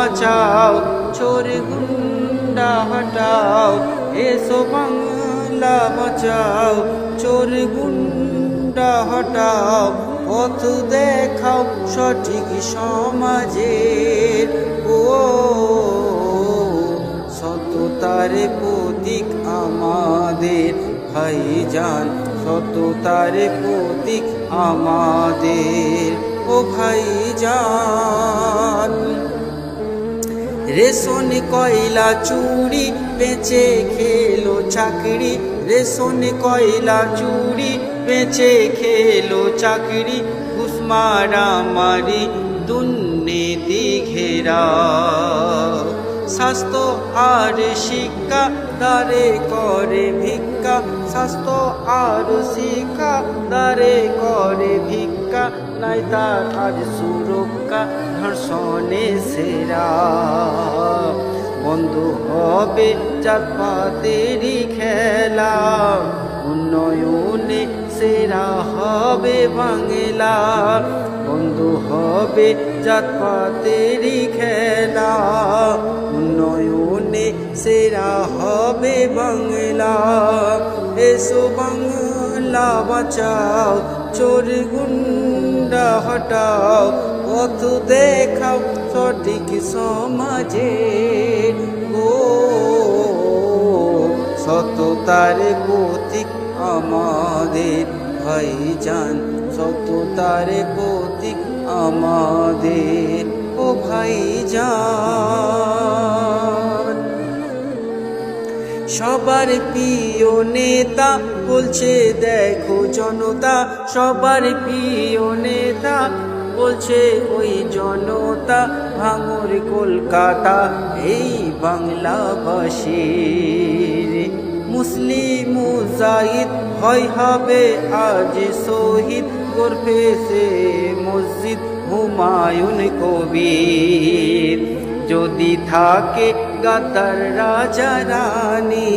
বাঁচাও, চোর গুন্ডা হটাও। এসো বাংলা বাঁচাও, চোর গুন্ডা হটাও। পথ দেখাও সঠিক সমাজের, ও সততার প্রতীক আমাদের ভাইজান, সততার প্রতীক আমাদের ও ভাইজান। রেশন কয়লা চুরি বেচে খেলো চাকরি, রেশন কয়লা চুরি বেচে খেলো চাকরি। ঘুষ মারামারি দুর্নীতি ঘেরা, স্বাস্থ্য আর শিক্ষা দ্বারে করে ভিক্ষা, স্বাস্থ্য আর শিক্ষা দ্বারে করে ভিক্ষা। নাই তার আজ সুরক্ষা, ধর্ষণে সেরা। বন্ধ হবে জাতপাতেরই খেলা, উন্নয়নে সেরা হবে বাংলা। বন্ধ হবে জাতপাতেরই খেলা, উন্নয়নে সেরা হবে বাংলা। এসো বাংলা বাঁচাও, চোর গুন্ডা হটাও। পথ দেখাও সঠিক সমাজের, ও সততার প্রতীক আমাদের ভাইজান, সততার প্রতীক আমাদের ও ভাইজান। সবার প্রিয় নেতা বলছে দেখো জনতা, সবার প্রিয় নেতা বলছে ওই জনতা। ভাঙর কলকাতা এই বাংলাবাসীর, মুসলিম মুজাহিদ হয় হবে আজ শহীদ। গর্ভে সে মসজিদ হুমায়ুন কবির, যদি থাকে গাদ্দার রাজা রানী।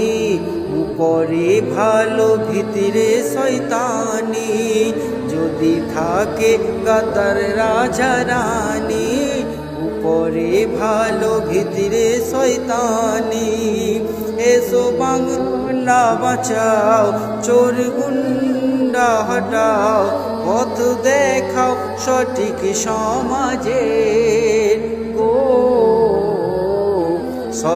উপরে ভালো ভিতরে শয়তানি, যদি থাকে গাদ্দার রাজা রানী। উপরে ভালো ভিতরে শয়তানি। এসো বাংলা বাঁচাও, চোর গুন্ডা হটাও। পথ দেখাও সঠিক সমাজের,